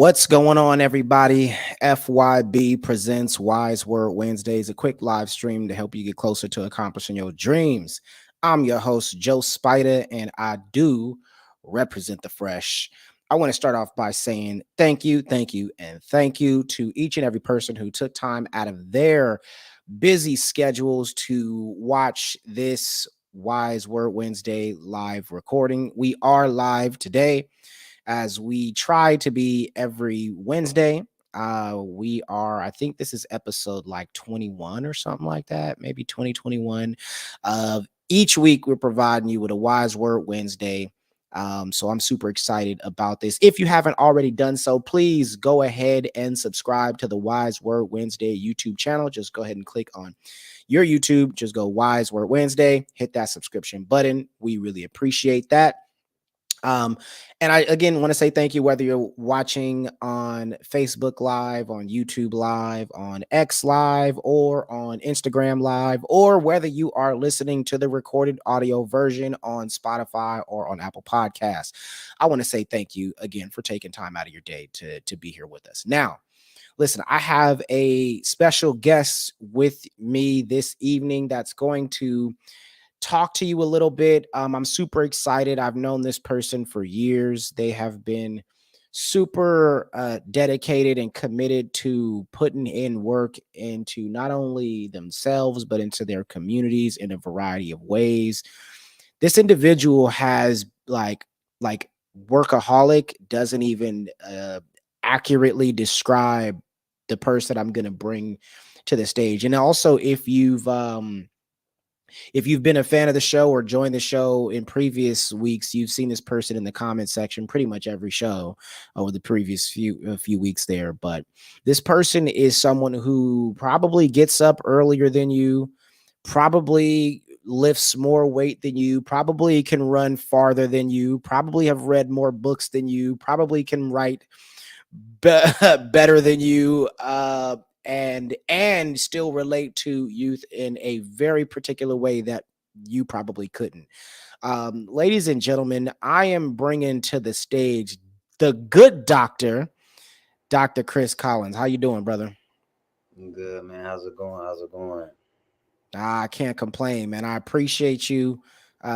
What's going on, everybody? FYB presents Wise Word Wednesdays, a quick live stream to help you get closer to accomplishing your dreams. I'm your host, Joe Spider, and I do represent the fresh. I want to start off by saying and thank you to each and every person who took time out of their busy schedules to watch this Wise Word Wednesday live recording. We are live today as we try to be every Wednesday. I think this is episode like 21 or something like that, maybe 2021. Each week, we're providing you with a Wise Word Wednesday. So I'm super excited about this. If you haven't already done so, please go ahead and subscribe to the Wise Word Wednesday YouTube channel. Just go ahead and click on your YouTube. Just go Wise Word Wednesday, hit that subscription button. We really appreciate that. Um, and I again want to say thank you, whether you're watching on Facebook Live, on YouTube Live, on X Live, or on Instagram Live, or whether you are listening to the recorded audio version on Spotify or on Apple Podcasts. I want to say thank you again for taking time out of your day to be here with us. Now, listen, I have a special guest with me this evening that's going to talk to you a little bit. I'm super excited. I've known this person for years. They have been super dedicated and committed to putting in work into not only themselves, but into their communities in a variety of ways. This individual has like workaholic doesn't even accurately describe the person I'm going to bring to the stage. And also, if you've been a fan of the show or joined the show in previous weeks, you've seen this person in the comment section pretty much every show over the previous few weeks there. But this person is someone who probably gets up earlier than you, probably lifts more weight than you, probably can run farther than you, probably have read more books than you, probably can write better than you, and still relate to youth in a very particular way that you probably couldn't. Ladies and gentlemen, I am bringing to the stage the good doctor, Dr. Chris Collins. How you doing, brother? I'm good, man. How's it going? How's it going? I can't complain, man. I appreciate you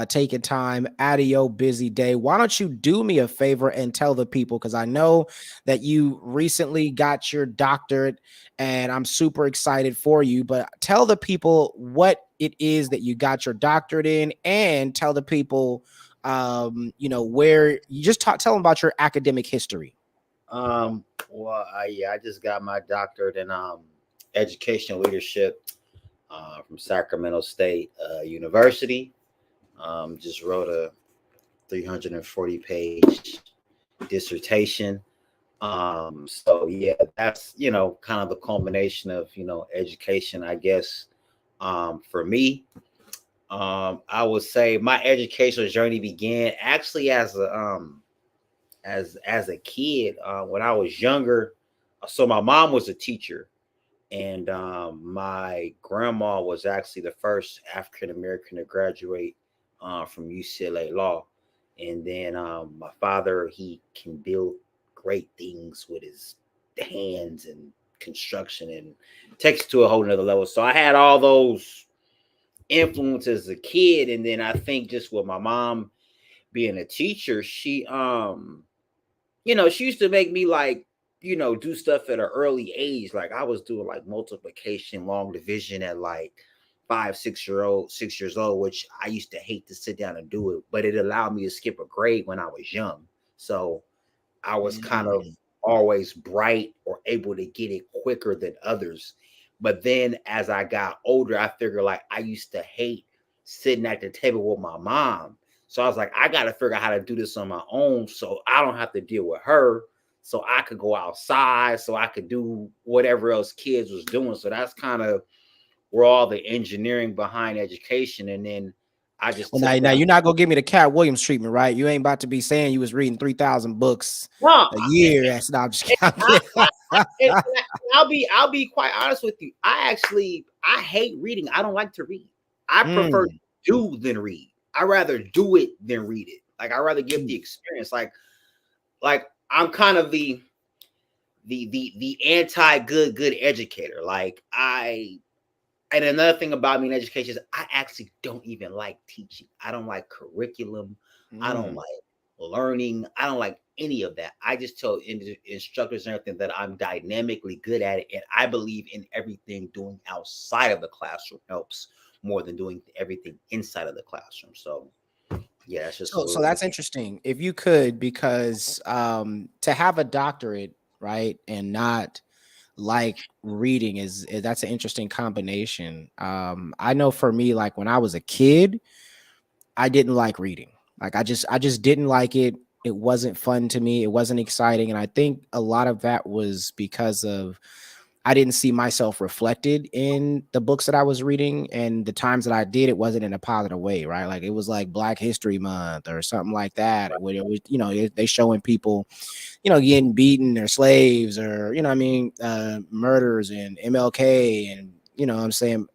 taking time out of your busy day. Why don't you do me a favor and tell the people, because I know that you recently got your doctorate and I'm super excited for you, but tell the people what it is that you got your doctorate in, and tell the people, where you just tell them about your academic history. I just got my doctorate in educational leadership from Sacramento State University. Just wrote a 340-page dissertation. So yeah, that's kind of the culmination of education, I guess. For me, I would say my educational journey began actually as a kid when I was younger. So my mom was a teacher, and my grandma was actually the first African American to graduate from UCLA Law. And then my father, he can build great things with his hands and construction, and takes it to a whole nother level. So I had all those influences as a kid, and then I think just with my mom being a teacher, she used to make me do stuff at an early age. Like I was doing like multiplication, long division at like 6 years old, which I used to hate to sit down and do it, but it allowed me to skip a grade when I was young. So I was kind of always bright or able to get it quicker than others. But then as I got older, I figured like I used to hate sitting at the table with my mom. So I was like, I got to figure out how to do this on my own so I don't have to deal with her. So I could go outside, so I could do whatever else kids was doing. So that's kind of where all the engineering behind education. And then I just Well, now you're not gonna give me the Cat Williams treatment, right? You ain't about to be saying you was reading 3,000 books no, a year. That's not just I'll be quite honest with you. I hate reading. I don't like to read. I prefer do than read. I rather do it than read it. Like I rather give the experience. Like I'm kind of the anti good educator. Like and another thing about me in education is I actually don't even like teaching. I don't like curriculum. I don't Mm. like learning. I don't like any of that. I just tell instructors and everything that I'm dynamically good at it, and I believe in everything doing outside of the classroom helps more than doing everything inside of the classroom. So yeah, that's just a So little. that's interesting. If you could, because to have a doctorate, right, and not like reading is that's an interesting combination. I know for me, like when I was a kid, I didn't like reading. Like I just didn't like it. It wasn't fun to me. It wasn't exciting. And I think a lot of that was because of I didn't see myself reflected in the books that I was reading, and the times that I did, it wasn't in a positive way, right? Like it was like Black History Month or something like that, where it was, they showing people, getting beaten or slaves or, what I mean, murders and MLK and, what I'm saying,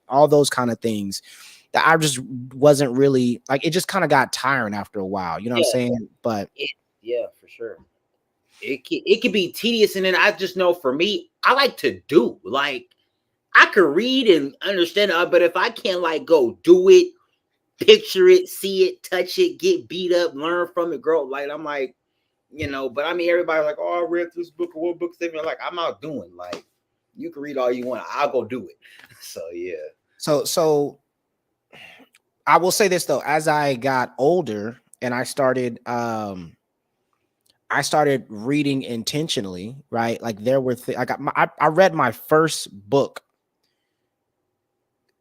all those kind of things that I just wasn't really like, it just kind of got tiring after a while, you know what I'm Yeah, saying? But yeah, for sure. It can be tedious, and then I just know for me, I like to do. Like I could read and understand it, but if I can't like go do it, picture it, see it, touch it, get beat up, learn from it, grow, like I'm like, but I mean everybody's like, oh, I read this book or what book they like I'm out doing. Like you can read all you want, I'll go do it. So yeah. so I will say this though, as I got older and I started reading intentionally, right? Like there were I read my first book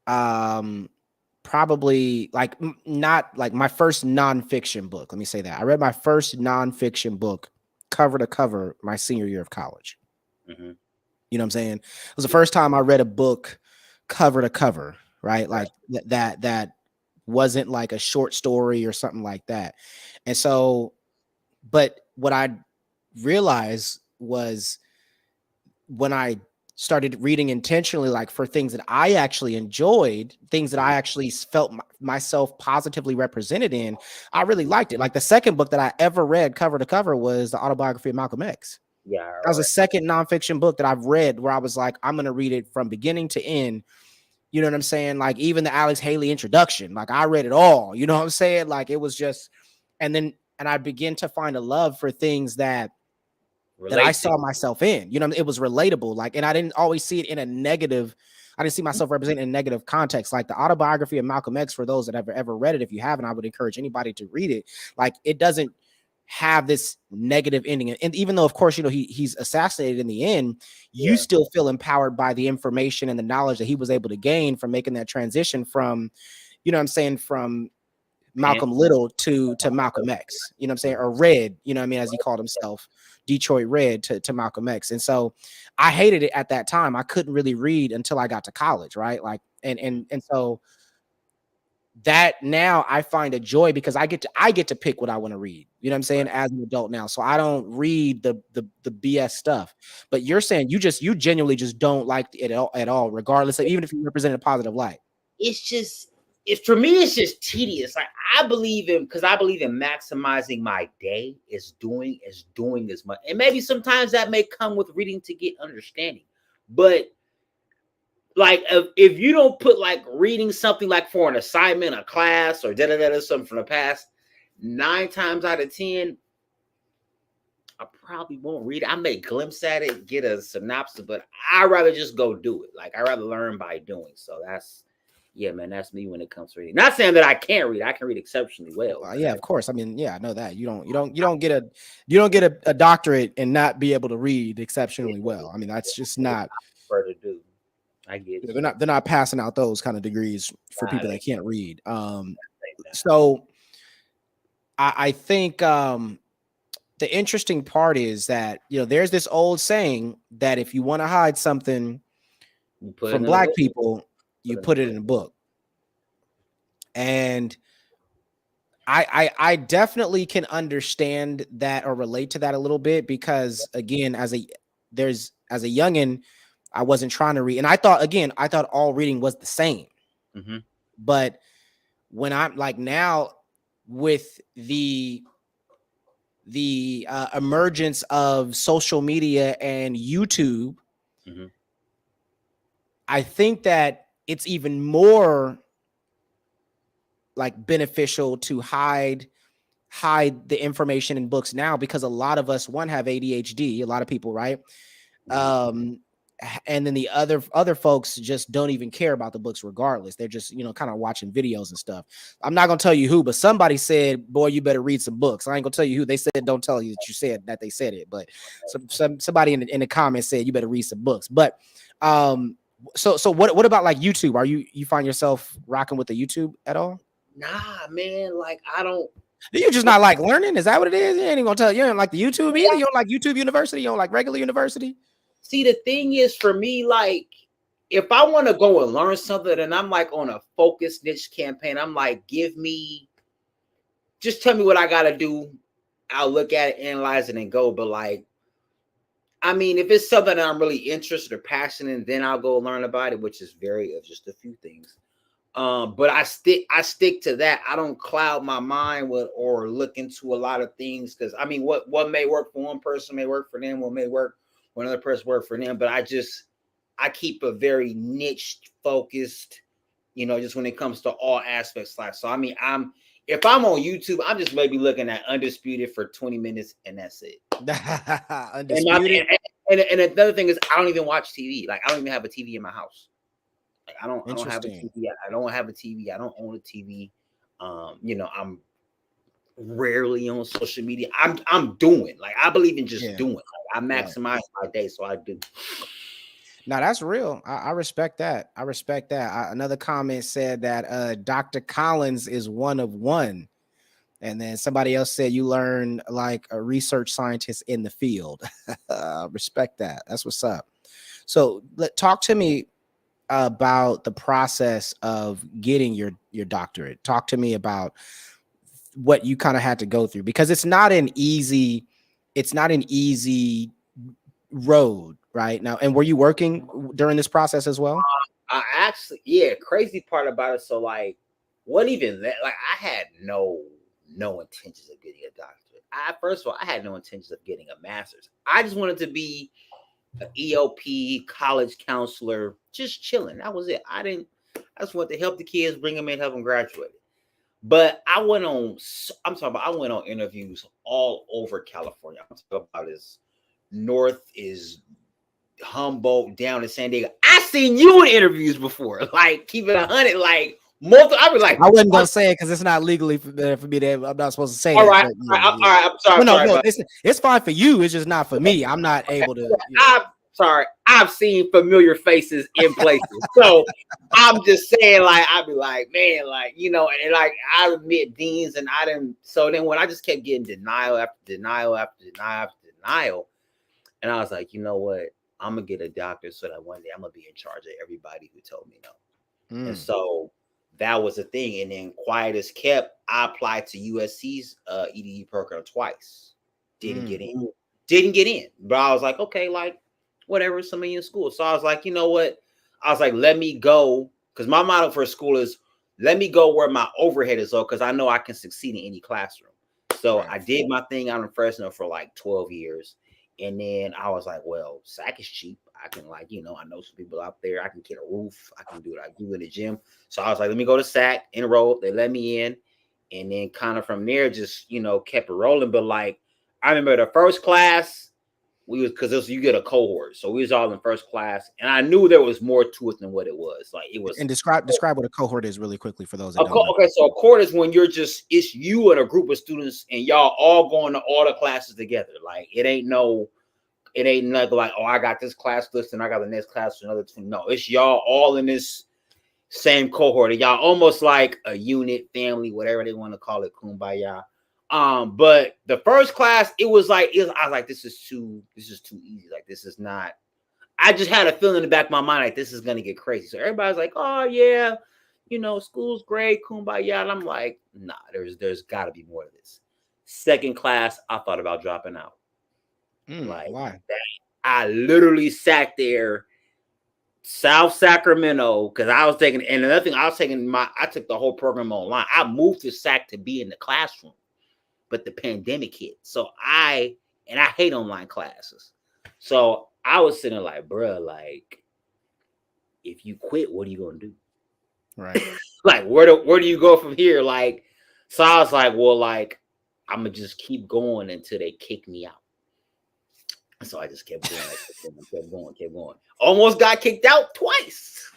um probably like not like my first nonfiction book. Let me say that. I read my first nonfiction book cover to cover my senior year of college. Mm-hmm. You know what I'm saying? It was the Yeah. first time I read a book cover to cover, right? Right. Like that wasn't like a short story or something like that. And so, but what I realized was when I started reading intentionally, like for things that I actually enjoyed, things that Mm-hmm. I actually felt myself positively represented in, I really liked it. Like the second book that I ever read cover to cover was the autobiography of Malcolm X. Yeah. That was All the right. second nonfiction book that I've read where I was like, I'm going to read it from beginning to end. You know what I'm saying? Like even the Alex Haley introduction, like I read it all. You know what I'm saying? Like it was just, and I begin to find a love for things that I Relate to. saw myself in. It was relatable. Like, and I didn't always see it in a negative. I didn't see myself represented in a negative context. Like the autobiography of Malcolm X, for those that have ever read it, if you haven't, I would encourage anybody to read it. Like, it doesn't have this negative ending. And even though, of course, he's assassinated in the end, you Yeah. still feel empowered by the information and the knowledge that he was able to gain from making that transition from, what I'm saying, from Pimp. Malcolm Little to Malcolm X, you know what I'm saying, or Red, you know what I mean, as he called himself, Detroit Red to Malcolm X. And so I hated it at that time. I couldn't really read until I got to college, right? Like, and so that now I find a joy because I get to pick what I want to read. You know what I'm saying? Right. As an adult now. So I don't read the BS stuff. But you're saying you genuinely just don't like it at all, regardless of even if you represent a positive light. It's just it's for me it's just tedious. Like I believe in maximizing my day is doing as much. And maybe sometimes that may come with reading to get understanding. But like if you don't put like reading something like for an assignment, a class, or da da da something from the past, 9 times out of 10, I probably won't read it. I may glimpse at it, get a synopsis, but I'd rather just go do it. Like I rather learn by doing. So yeah, man, that's me when it comes to reading. Not saying that I can't read. I can read exceptionally well, but Yeah, of course. I mean, yeah, I know that you don't get a doctorate and not be able to read exceptionally well. I mean, that's just not. prefer to do. I get They're you. not passing out those kind of degrees for Nah, people they that can't read. say that. So I think the interesting part is that there's this old saying that if you want to hide something You put it from in a black book. people, Put you it in a put it book. in a book. And I definitely can understand that or relate to that a little bit because again, as a youngin, I wasn't trying to read, and I thought all reading was the same. Mm-hmm. But when I'm like now with the emergence of social media and YouTube, Mm-hmm. I think that it's even more like beneficial to hide the information in books now, because a lot of us, one, have ADHD, a lot of people, right? um and then the other folks just don't even care about the books regardless. They're just, kind of watching videos and stuff. I'm not gonna tell you who, but somebody said, boy, you better read some books. I ain't gonna tell you who. They said don't tell you that you said that they said it, but somebody in the comments said you better read some books. But so what about like YouTube? Are you find yourself rocking with the YouTube at all? Nah, man, like I don't. You just not like learning? Is that what it is? You ain't even gonna tell you don't like the YouTube either. You don't like YouTube University. You don't like regular university. See, the thing is, for me, like, if I want to go and learn something, and I'm like on a focused niche campaign, I'm like, just tell me what I gotta do. I'll look at it, analyze it, and go. But like, I mean, if it's something that I'm really interested or passionate in, then I'll go learn about it, which is just a few things. But I stick to that. I don't cloud my mind with or look into a lot of things, because I mean, what may work for one person may work for them. What may work for another person work for them. But I keep a very niche focused, just when it comes to all aspects of life. So I mean, if I'm on YouTube, I'm just maybe looking at Undisputed for 20 minutes and that's it. Undisputed. And another thing is, I don't even watch TV. Like, I don't even have a TV in my house. Like, I don't have a Interesting. TV. I don't have a TV. I don't own a TV. I'm rarely on social media. I'm doing, like, I believe in just Yeah. doing. Like, I Right. maximize my day, so I do. Now that's real. I respect that. I respect that. Another comment said that Dr. Collins is one of one. And then somebody else said you learn like a research scientist in the field. Respect that. That's what's up. So talk to me about the process of getting your doctorate. Talk to me about what you kind of had to go through, because it's not an easy road right now. And were you working during this process as well? I actually, yeah, crazy part about it. So, like, what even that? Like, I had no intentions of getting a doctorate. First of all, I had no intentions of getting a master's. I just wanted to be an EOP college counselor, just chilling. That was it. I just wanted to help the kids, bring them in, help them graduate. But I went on interviews all over California. I'm talking about as north is Humboldt down to San Diego. I seen you in interviews before. Like, keep it 100, like multiple. I was like, I wasn't gonna say it because it's not legally for me to. I'm not supposed to say all that. right, But all yeah, right, yeah. all right. I'm sorry, Well, no, sorry no, about it's fine for you. It's just not for me. I'm not able to. I'm sorry. I've seen familiar faces in places. So I'm just saying, like, I'd be like, man, like, and like I admit deans, and I didn't. So then when I just kept getting denial after denial after denial after denial, and I was like, you know what? I'm gonna get a doctor so that one day I'm gonna be in charge of everybody who told me no. And so that was the thing. And then quiet as kept, I applied to USC's EDU program twice. Didn't get in. Didn't get in. But I was like, okay, like, whatever, somebody in school. So I was like, you know what? I was like, let me go. Because my motto for school is, let me go where my overhead is low, because I know I can succeed in any classroom. So Right. I did my thing out in Fresno for like 12 years. And then I was like, well, SAC is cheap. I can, like, I know some people out there. I can get a roof. I can do what I do in the gym. So I was like, let me go to SAC, enroll. They let me in. And then kind of from there, just, kept it rolling. But like, I remember the first class, you get a cohort. So we was all in first class. And I knew there was more to it than what it was. Like, it was. And describe what a cohort is really quickly for those that don't know. Okay, so a cohort is when it's you and a group of students and y'all all going to all the classes together. Like, it ain't nothing like, oh, I got this class list and I got the next class for another two. No, it's y'all all in this same cohort. And y'all almost like a unit, family, whatever they want to call it, kumbaya. But the first class, I was like, this is too easy. Like, this is not. I just had a feeling in the back of my mind like this is gonna get crazy. So everybody's like, oh yeah, school's great, kumbaya. And I'm like, nah, there's got to be more to this. Second class, I thought about dropping out. Like, Why? I literally sat there, South Sacramento, because I was taking, and another thing, I took the whole program online. I moved to SAC to be in the classroom. but the pandemic hit. So I hate online classes. So I was sitting like, bruh, like if you quit, what are you gonna do? Right. Like where do you go from here? Like, so I was like, well, like I'm gonna just keep going until they kick me out. So I just kept going, kept going. Almost got kicked out twice.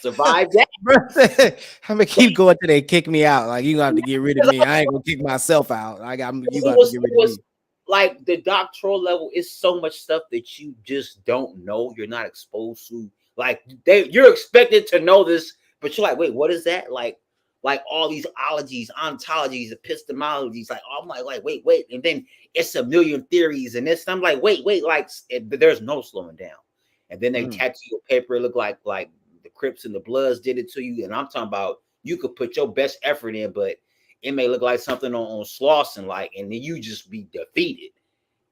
Survived that. I'm gonna keep going till they kick me out. Like you gonna have to get rid of me. I ain't gonna kick myself out. You gonna have to get rid It of was me. like the doctoral level is so much stuff that you just don't know. You're not exposed to. Like you're expected to know this, but you're like, wait, what is that? Like all these ologies, ontologies, epistemologies. Like I'm like, wait, and then it's a million theories, and this. I'm like, wait, like there's no slowing down. And then they Mm. tattoo your paper. It look like the Crips and the Bloods did it to you. And I'm talking about you could put your best effort in, but it may look like something on Slauson, like, and then you just be defeated.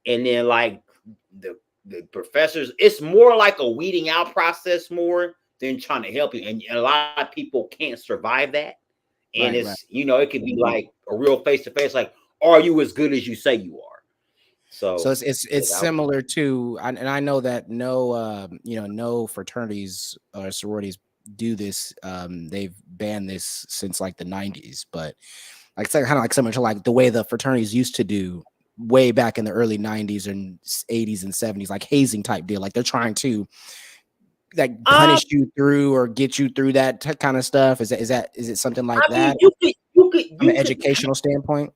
And then like the professors, it's more like a weeding out process more than trying to help you. And a lot of people can't survive that. And Right, right. it's it could be like a real face to face, like, are you as good as you say you are? So So yeah, it's similar to, and I know that no fraternities or sororities do this. They've banned this since like the 90s, but like it's like, kind of like similar to like the way the fraternities used to do way back in the early 90s and 80s and 70s, like hazing type deal. Like they're trying to like um, punish you through or get you through that kind of stuff. Is it something like I mean, that from an you could educational standpoint?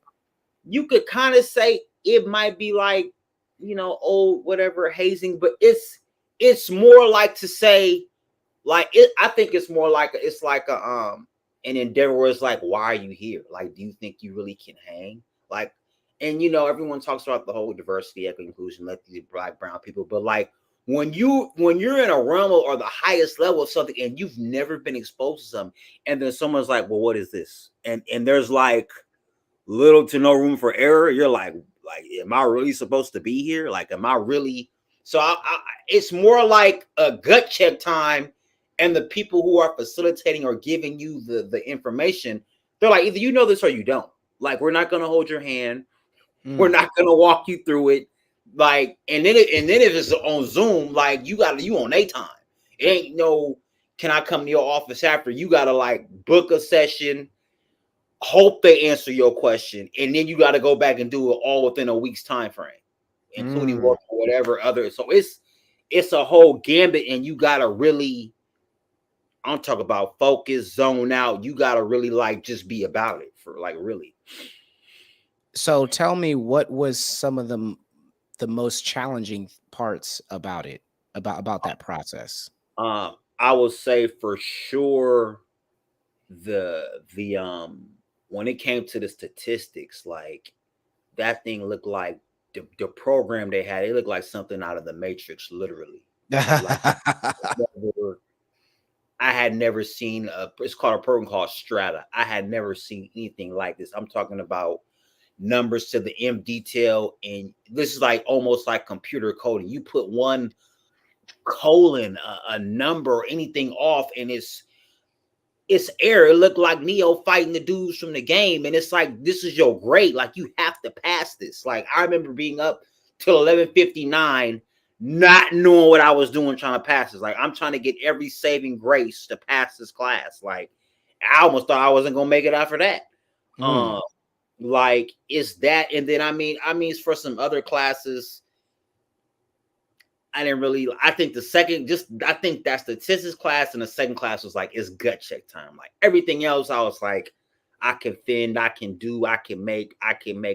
kind of say it might be like old whatever hazing, but it's more like to say like I think it's more like it's like an endeavor where it's like, why are you here? Like, do you think you really can hang? Like, and everyone talks about the whole diversity, equity, inclusion, let these black, brown people, but like when you're in a realm or the highest level of something and you've never been exposed to something, and then someone's like, well, what is this? And there's like little to no room for error. You're like, am I really supposed to be here? Like, am I really? So it's more like a gut check time, and the people who are facilitating or giving you the information, they're like, either you know this or you don't. Like, we're not gonna hold your hand. We're Mm. not gonna walk you through it. Like, and then if it's on Zoom, like you on a time. It ain't no. Can I come to your office after? You gotta like book a session, hope they answer your question, and then you got to go back and do it all within a week's time frame, including Mm. work or whatever other. So it's a whole gambit, and you got to really, I'm talking about focus, zone out. You got to really like just be about it for like really. So tell me, what was some of the most challenging parts about it, about that process? I would say for sure the when it came to the statistics, like that thing looked like the program they had. It looked like something out of the Matrix, literally. Like I had never seen it's called a program called Strata. I had never seen anything like this. I'm talking about numbers to the M detail, and this is like almost like computer coding. You put one colon, a number, or anything off, and it's error. It looked like Neo fighting the dudes from the game, and it's like this is your grade. Like you have to pass this. Like I remember being up till 11:59, not knowing what I was doing, trying to pass this. Like I'm trying to get every saving grace to pass this class. Like I almost thought I wasn't gonna make it after that. Mm. Um, like it's that, and then I mean, for some other classes I didn't really. I think the second, just I think that statistics class and the second class was like it's gut check time. Like everything else, I was like, I can fend, I can do, I can make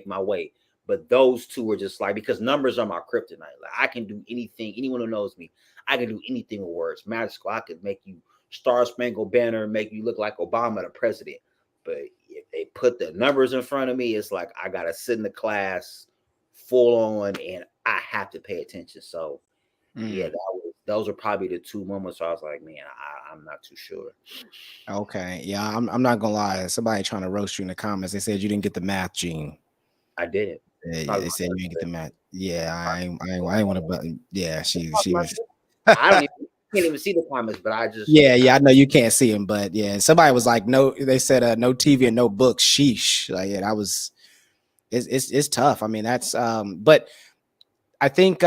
my way. But those two were just like because numbers are my kryptonite. Like I can do anything. Anyone who knows me, I can do anything with words. Magical, I could make you Star Spangled Banner, make you look like Obama, the president. But if they put the numbers in front of me, it's like I gotta sit in the class full on, and I have to pay attention. So yeah, Mm. those are probably the two moments where I was like, man, I'm not too sure. Okay, yeah, I'm not gonna lie. Somebody trying to roast you in the comments. They said you didn't get the math gene. I didn't. Yeah, Probably they my said you didn't get the sister. math. Yeah, I ain't want to, but yeah, Probably she my was. sister. I don't even can't even see the comments, but I just Yeah, yeah, I know you can't see him, but yeah, somebody was like, no, they said no TV and no books. Sheesh, like yeah, that was. It's tough. I mean, that's but I think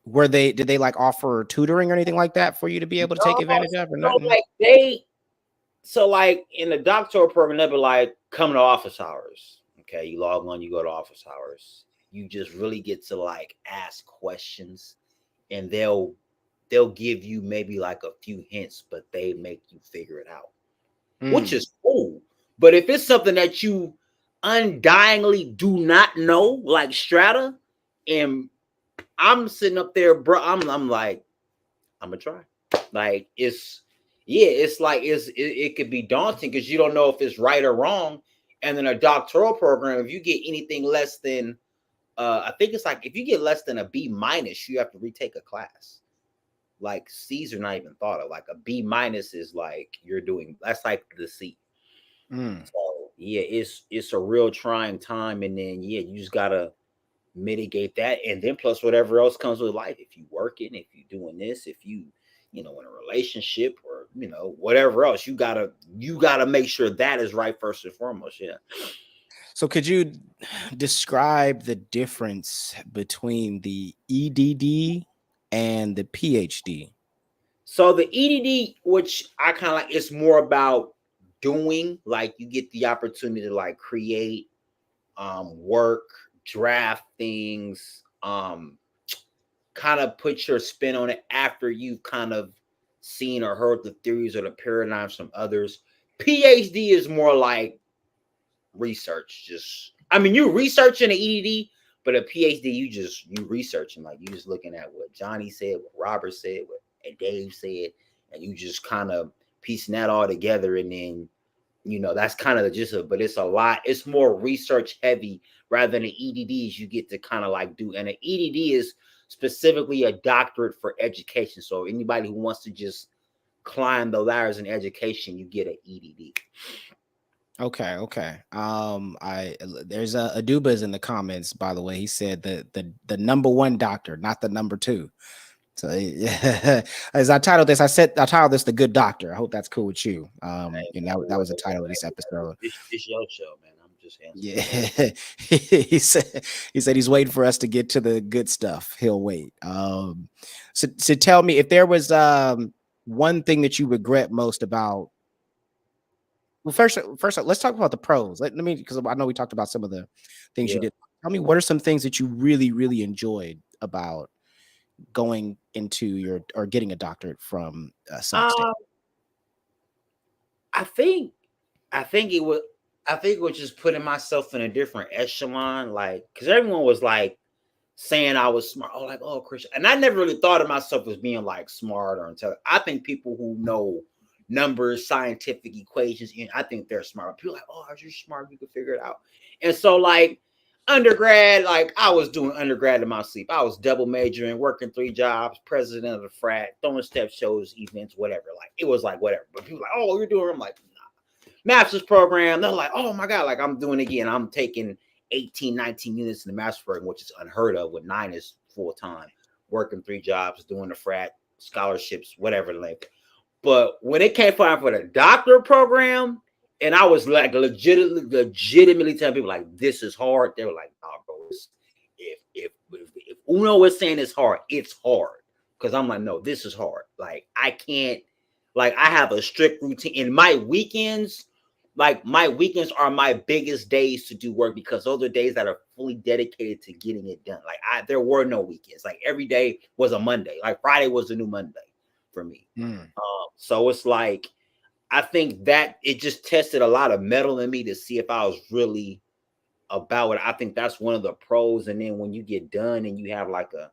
were they did they like offer tutoring or anything like that for you to be able to take No, advantage of or so nothing? like in the doctoral program, they'll be like, come to office hours. Okay, you log on, you go to office hours. You just really get to like ask questions, and they'll give you maybe like a few hints, but they make you figure it out, which Mm. is cool. But if it's something that you undyingly do not know, like strata, and I'm sitting up there, bro, I'm like, I'm gonna try. Like it's like it could be daunting because you don't know if it's right or wrong. And then a doctoral program, if you get anything less than I think it's like if you get less than a B minus, you have to retake a class. Like C's are not even thought of. Like a B minus is like you're doing that's like the C. Mm. So yeah, it's a real trying time, and then yeah, you just gotta mitigate that, and then plus whatever else comes with life. If you working, if you doing this, if you know in a relationship or whatever else, you gotta make sure that is right first and foremost. Yeah. So could you describe the difference between the EDD and the PhD? So the EDD, which I kind of like, it's more about doing. Like you get the opportunity to like create, work, draft things, kind of put your spin on it after you've kind of seen or heard the theories or the paradigms from others. PhD is more like research. Just I mean, you researching an EDD, but a PhD you researching like you just looking at what Johnny said, what Robert said, what Dave said, and you just kind of piecing that all together, and then that's kind of the gist of it. But it's a lot. It's more research heavy rather than an EDDs. You get to kind of like do, and an EDD is specifically a doctorate for education. So anybody who wants to just climb the ladders in education, you get an EDD. Okay, okay. I there's a Aduba's in the comments, by the way. He said the number one doctor, not the number two. So as I titled this the good doctor. I hope that's cool with you. Hey, And man, that was the title of this episode. it's your show, man. I'm just answering Yeah. the question. He said he's waiting for us to get to the good stuff. He'll wait. So tell me if there was one thing that you regret most about. Well, first, let's talk about the pros. Let me, because I know we talked about some of the things you Yeah. did. Tell me, what are some things that you really, really enjoyed about going into your or getting a doctorate from Sac State? Um, I think I think it was I think it was just putting myself in a different echelon, like because everyone was like saying I was smart. Oh, like, oh, Christian. And I never really thought of myself as being like smart or intelligent. I think people who know numbers, scientific equations, and I think they're smart. People are like, oh, are you smart? You can figure it out. And so, like, undergrad, like I was doing undergrad in my sleep. I was double majoring, working 3 jobs, president of the frat, throwing step shows, events, whatever. Like, it was like whatever. But people were like, oh, you're doing, I'm like, master's program. They're like, oh my God, like I'm doing it again. I'm taking 18, 19 units in the master's program, which is unheard of with 9 is full time, working 3 jobs, doing the frat, scholarships, whatever the length. But when it came time for the doctorate program, and I was like legitimately telling people like this is hard, they were like, nah, bro, if Uno was saying it's hard, it's hard. Cause I'm like, no, this is hard. Like I can't, like I have a strict routine. In my weekends, like my weekends are my biggest days to do work because those are days that are fully dedicated to getting it done. Like there were no weekends. Like every day was a Monday. Like Friday was a new Monday for me. Mm. So it's like I think that it just tested a lot of metal in me to see if I was really about it. I think that's one of the pros. And then when you get done and you have like a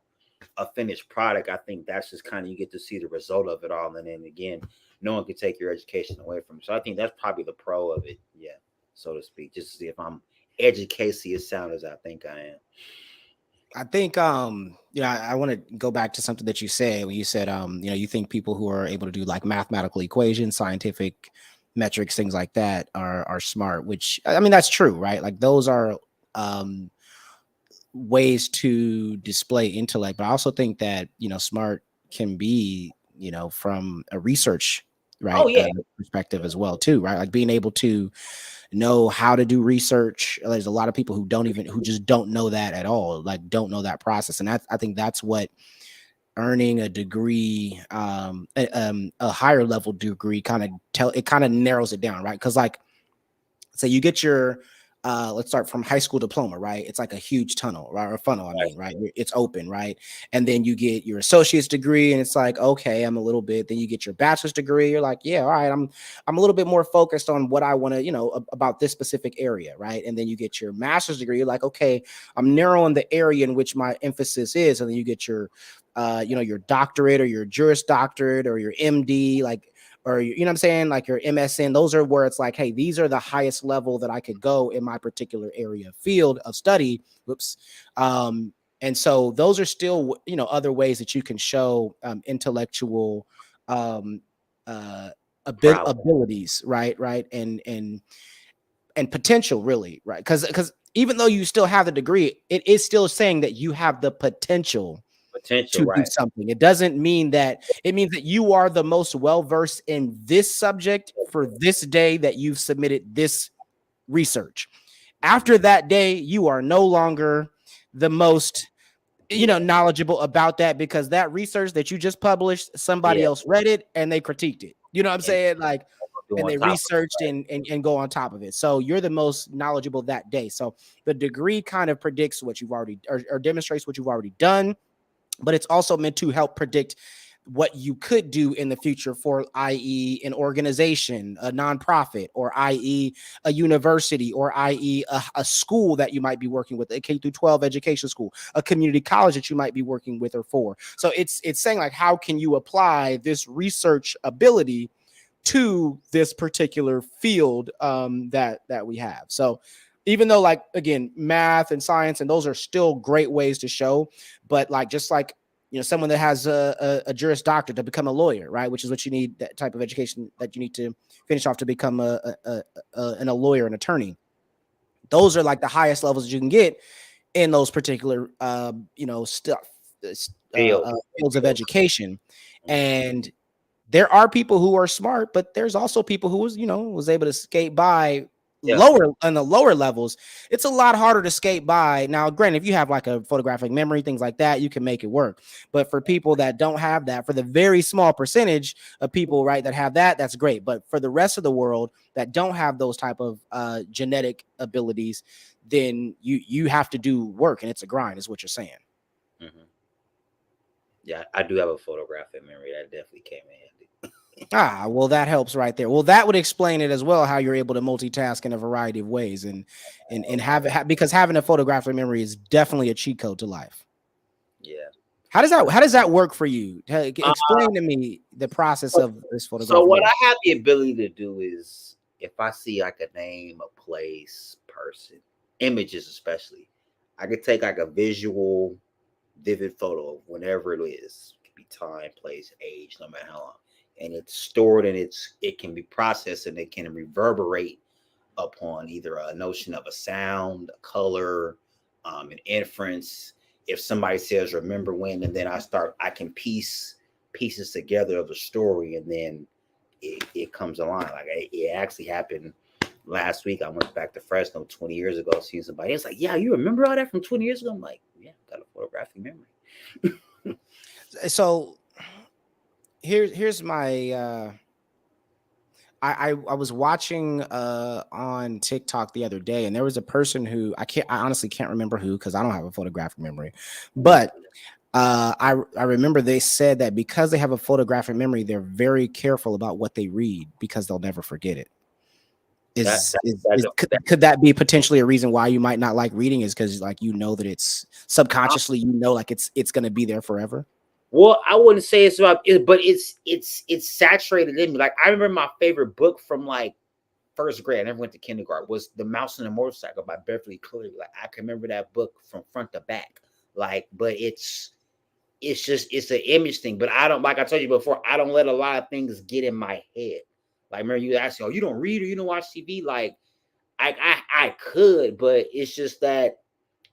finished product, I think that's just kind of you get to see the result of it all. And then again, no one can take your education away from you. So I think that's probably the pro of it, yeah, so to speak, just to see if I'm educated as sound as I think I am. I think I want to go back to something that you said when you said you think people who are able to do like mathematical equations, scientific metrics, things like that are smart, which I mean that's true, right? Like those are um ways to display intellect, but I also think that smart can be from a research Oh right yeah, perspective as well too, right? Like being able to know how to do research. There's a lot of people who just don't know that at all, like don't know that process. And I think that's what earning a degree, a higher level degree kind of narrows it down, right? Because like, so you get your let's start from high school diploma, right? It's like a huge tunnel, right? Or funnel, I mean, right? It's open, right? And then you get your associate's degree, and it's like, okay, I'm a little bit. Then you get your bachelor's degree. You're like, yeah, all right, I'm a little bit more focused on what I want to, about this specific area, right? And then you get your master's degree. You're like, okay, I'm narrowing the area in which my emphasis is. And then you get your your doctorate or your Juris Doctorate or your MD, like, or you know what I'm saying, like your MSN. Those are where it's like, hey, these are the highest level that I could go in my particular area field of study. Whoops. And so those are still, other ways that you can show intellectual um uh abilities, right, and potential, really, right? Because even though you still have the degree, it is still saying that you have the potential Potential, to do right? something. It doesn't mean that, it means that you are the most well versed in this subject for this day that you've submitted this research. After that day, you are no longer the most knowledgeable about that, because that research that you just published, somebody Yeah, else read it and they critiqued it. You know what I'm and saying? Like, do and on they top of researched it, and go on top of it. So you're the most knowledgeable that day. So the degree kind of predicts what you've already, or demonstrates what you've already done, but it's also meant to help predict what you could do in the future for, i.e., an organization, a nonprofit, or i.e., a university, or i.e., a school that you might be working with, a K through 12 education school, a community college that you might be working with or for. So it's saying, like, how can you apply this research ability to this particular field that we have. So even though, like, again, math and science, and those are still great ways to show, but like, just like, someone that has a Juris Doctorate to become a lawyer, right, which is what you need, that type of education that you need to finish off to become a lawyer, an attorney. Those are like the highest levels that you can get in those particular stuff, field, fields of field. education. Mhm. And there are people who are smart, but there's also people who was able to skate by Yeah, lower on the lower levels. It's a lot harder to skate by. Now, granted, if you have like a photographic memory, things like that, you can make it work. But for people that don't have that, for the very small percentage of people, right, that have that, that's great. But for the rest of the world that don't have those type of genetic abilities, then you have to do work, and it's a grind, is what you're saying. hmm yeah. I do have a photographic memory that definitely came in handy. Ah, well, that helps right there. Well, that would explain it as well, how you're able to multitask in a variety of ways, and because having a photographic memory is definitely a cheat code to life. Yeah. How does that work for you? Uh, Explain to me the process of this so photographic what memory. I have the ability to do is, if I see like a name, a place, person, images especially, I could take like a visual, vivid photo of whenever it is. It could be time, place, age, no matter how long. And it's stored and it can be processed and it can reverberate upon either a notion of a sound, a color, an inference. If somebody says remember when, and then I can piece pieces together of the story, and then it comes along. Like it actually happened last week. I went back to Fresno 20 years ago, seeing somebody. It's like, yeah, you remember all that from 20 years ago? I'm like, yeah, got a photographic memory. So here's my I was watching on TikTok the other day, and there was a person who I honestly can't remember who, because I don't have a photographic memory, but I remember they said that because they have a photographic memory, they're very careful about what they read because they'll never forget it. That Is that, is, that, is that, could that be potentially a reason why you might not like reading? Is because, like, that it's that subconsciously, like it's going to be there forever. Well, I wouldn't say it's about it, but it's saturated in me. Like I remember my favorite book from like first grade. I never went to kindergarten. Was The Mouse and the Motorcycle by Beverly Cleary. Like I can remember that book from front to back. Like, but it's just it's an image thing. But I don't, like I told you before, I don't let a lot of things get in my head. Like remember you asked me, oh, you don't read or you don't watch TV? Like I could, but it's just that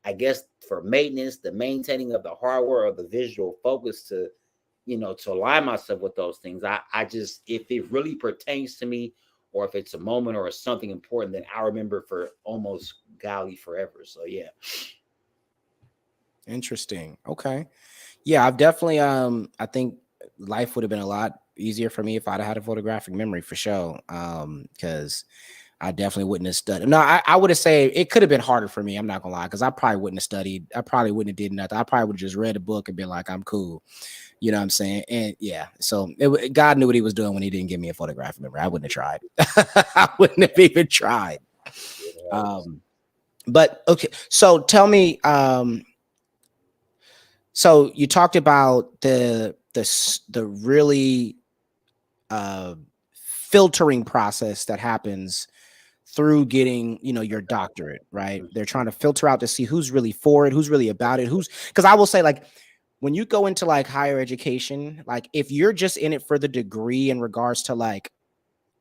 I guess for maintenance, the maintaining of the hardware or the visual focus to align myself with those things. I just, if it really pertains to me or if it's a moment or something important that I remember for almost golly forever. So yeah. Interesting. Okay. Yeah, I've definitely I think life would have been a lot easier for me if I'd had a photographic memory for sure. Because I definitely wouldn't have studied. No, I would have said it could have been harder for me. I'm not gonna lie, because I probably wouldn't have studied. I probably wouldn't have did nothing. I probably would have just read a book and been like, I'm cool. You know what I'm saying? And yeah, so God knew what he was doing when he didn't give me a photographic memory. I wouldn't have tried. I wouldn't have even tried. Um, but okay, so tell me, so you talked about the really filtering process that happens through getting, you know, your doctorate, right? They're trying to filter out to see who's really for it, who's really about it, who's, because I will say, like, when you go into like higher education, like if you're just in it for the degree in regards to like,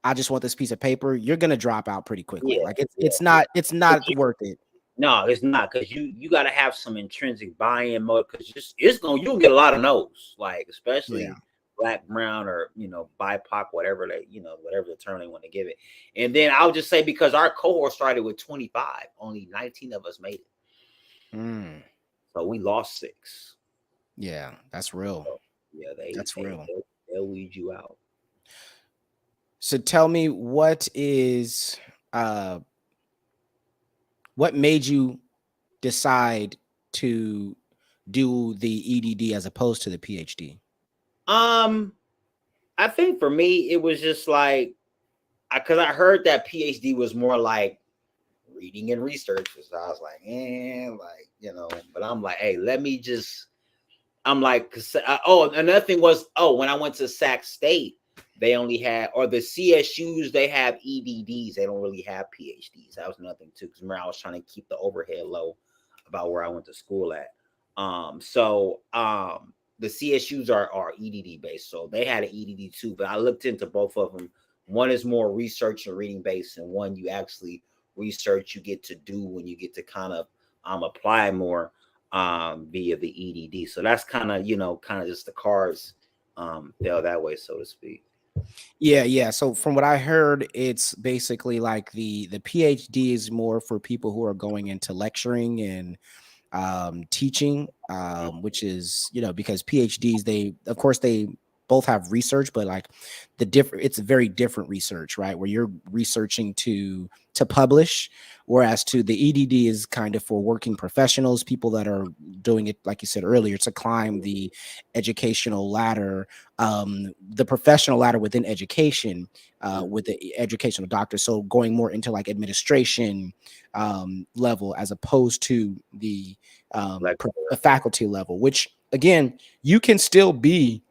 I just want this piece of paper, you're gonna drop out pretty quickly. Yeah, Like yeah. it's not worth it. No, it's not, because you got to have some intrinsic buy-in mode, because it's gonna you'll get a lot of no's, like Yeah. especially black, brown, or BIPOC, whatever whatever the term they want to give it. And then I'll just say, because our cohort started with 25, only 19 of us made it, Mm, so we lost 6. yeah, that's real. So, yeah, That's real. they'll weed you out. So tell me, what made you decide to do the EDD as opposed to the PhD? Um, I think for me it was just like, because I heard that PhD was more like reading and research. So I was like, like, but I'm like, hey, let me just, I'm like, oh, another thing was, when I went to Sac State, they only had, or the CSUs, they have EDDs. They don't really have PhDs. That was nothing too, because remember, I was trying to keep the overhead low about where I went to school at. The CSUs are EDD based, so they had an EDD too. But I looked into both of them. One is more research and reading based, and one you actually research, you get to do when you get to kind of apply more via the EDD. So that's kind of just the cards fell that way, so to speak. Yeah. So from what I heard, it's basically like the PhD is more for people who are going into lecturing and teaching, which is, because PhDs, of course they both have research, but like it's a very different research, right? Where you're researching to publish, whereas to the EDD is kind of for working professionals, people that are doing it, like you said earlier, to climb the educational ladder, the professional ladder within education, with the educational doctor. So going more into like administration level, as opposed to the faculty level, which again, you can still be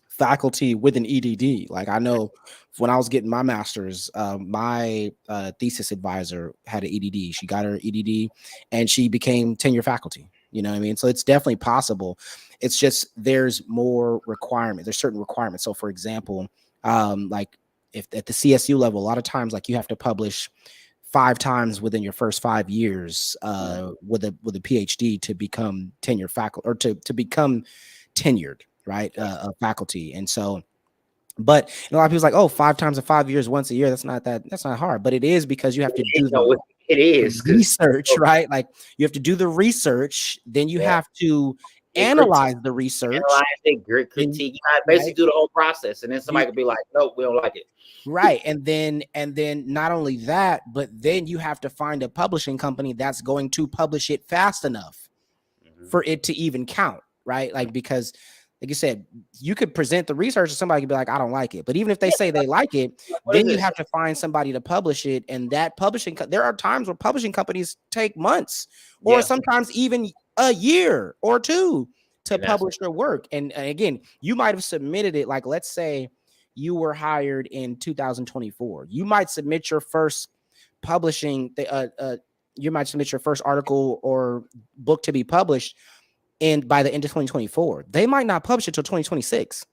faculty with an EDD. Like I know when I was getting my master's, my thesis advisor had an EDD. She got her EDD and she became tenure faculty. You know what I mean? So it's definitely possible. It's just there's more requirements. There's certain requirements. So for example, like if at the CSU level, a lot of times like you have to publish 5 times within your first 5 years with a PhD to become tenure faculty, or to become tenured, right? Faculty. And so, but a lot of people's like, oh, 5 times in 5 years, once a year. That's not hard, but it is, because you have to do it is research, right? Like you have to do the research, then you have to analyze the research, analyze it, critique. You gotta basically do the whole process, and then somebody could be like, nope, we don't like it. Right. And then not only that, but then you have to find a publishing company that's going to publish it fast enough for it to even count, right? Like, because like you said, you could present the research and somebody could be like, I don't like it. But even if they say they like it, then you have to find somebody to publish it. And that publishing, there are times where publishing companies take months or sometimes even a year or 2 to publish their work. And again, you might have submitted it. Like, let's say you were hired in 2024. You might submit your first publishing, you might submit your first article or book to be published, and by the end of 2024, they might not publish it till 2026.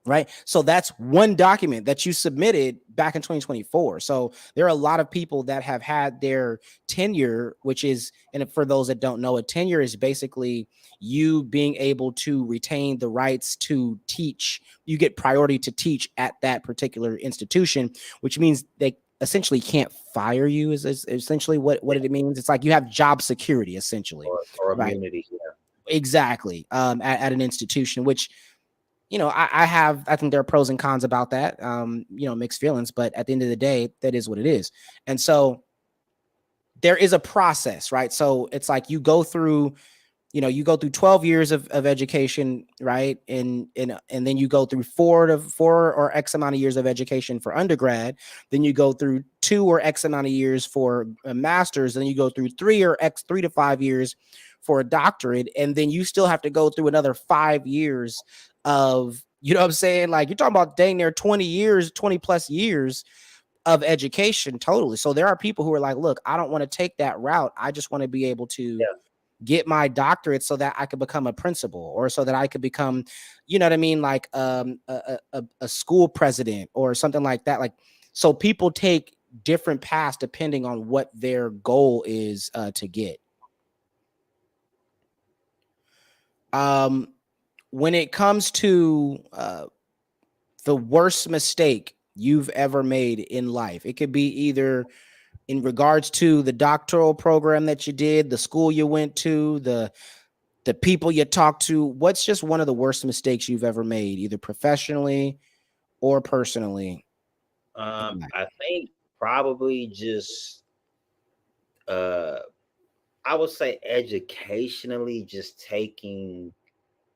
Right. So that's one document that you submitted back in 2024. So there are a lot of people that have had their tenure, which is, and for those that don't know, a tenure is basically you being able to retain the rights to teach. You get priority to teach at that particular institution, which means they essentially can't fire you is essentially what it means. It's like you have job security essentially, or right? immunity. Yeah. Exactly. At an institution, which, I think there are pros and cons about that. Mixed feelings, but at the end of the day, that is what it is. And so there is a process, right? So it's like you go through 12 years of education, right? And then you go through four or X amount of years of education for undergrad. Then you go through 2 or X amount of years for a master's. Then you go through 3 to 5 years for a doctorate. And then you still have to go through another 5 years of, you know what I'm saying? Like, you're talking about dang near 20 plus years of education totally. So there are people who are like, look, I don't want to take that route. I just want to be able to Yeah. get my doctorate so that I could become a principal, or so that I could become, you know what I mean? Like, a school president or something like that. Like, so people take different paths depending on what their goal is to get. When it comes to the worst mistake you've ever made in life, it could be either in regards to the doctoral program that you did, the school you went to, the people you talked to. What's just one of the worst mistakes you've ever made, either professionally or personally? I think probably just uh I would say educationally, just taking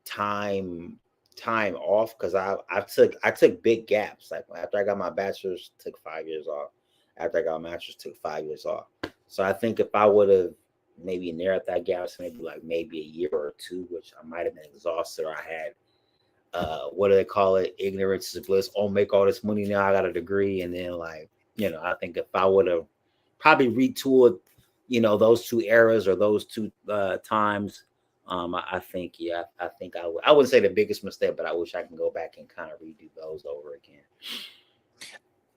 time off, because I took big gaps. Like, after I got my bachelor's, took 5 years off. After I got my master's, took 5 years off. So I think if I would have maybe narrowed that gap to maybe a year or two, which I might have been exhausted, or I had what do they call it? Ignorance is bliss. Oh, make all this money now. I got a degree, and then, like, I think if I would have probably retooled, those two eras or those two times, I think, yeah, I think I would. I wouldn't say the biggest mistake, but I wish I can go back and kind of redo those over again.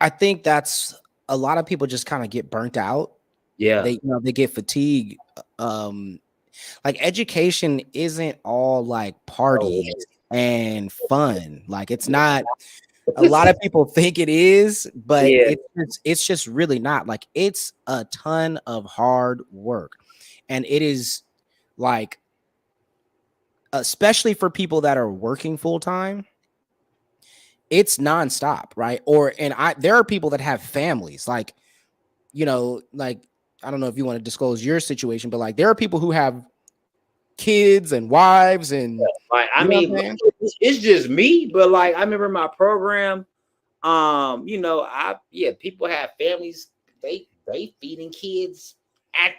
I think that's a lot of people just kind of get burnt out. Yeah. They get fatigued. Like, education isn't all like Oh, parties and fun. Like, it's not. A lot of people think it is, but yeah. it's just really not. Like, it's a ton of hard work, and it is, like, especially for people that are working full time, it's nonstop, right? There are people that have families, like, like, I don't know if you want to disclose your situation, but like, there are people who have kids and wives, and Like, I you know what mean, I'm saying? it's just me, but like, I remember my program. People have families. They feeding kids at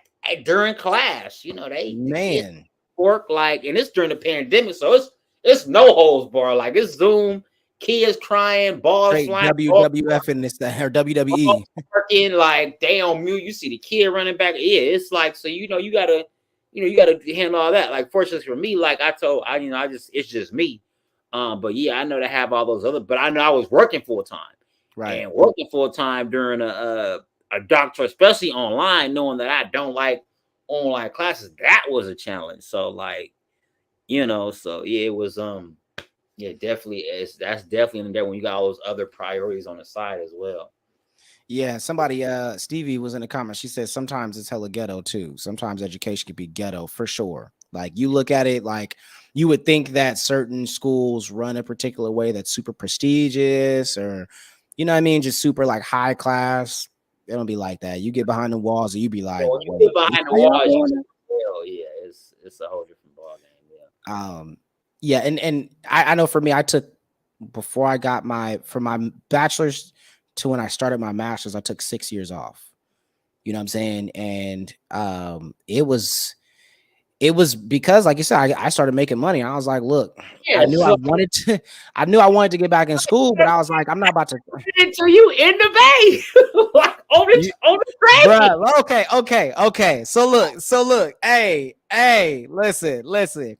during class. The kids Man, work, like, and it's during the pandemic, so it's no holds bar. Like, it's Zoom, kids crying, balls straight flying, WWF in this, or balls WWE. working, like, they on mute. You see the kid running back. Yeah, it's like, so you gotta handle all that. Like, fortunately for me, like I just it's just me. But yeah, I know to have all those other, but I know I was working full time. Right. And working full time during a doctor, especially online, knowing that I don't like online classes, that was a challenge. So, like, so yeah, it was yeah, definitely, that's definitely in there when you got all those other priorities on the side as well. Yeah, somebody, Stevie was in the comments. She said sometimes it's hella ghetto too. Sometimes education can be ghetto for sure. Like, you look at it, like, you would think that certain schools run a particular way that's super prestigious, or, you know what I mean, just super like high class. They don't be like that. You get behind the walls and you be So like, when you wait, get this behind the how y'all walls, doing it? yeah, it's a whole different ball game. Yeah. Yeah, and I know for me, I took, before I got from my bachelor's to when I started my master's, I took 6 years off. You know what I'm saying? And it was because, like you said, I started making money. I was like, look, I Yeah, knew I so wanted to, I knew I wanted to get back in school, but I was like, I'm not about to. until you in the bay, like, You, on the train. bruh, okay. So look, hey, listen. I'm sorry,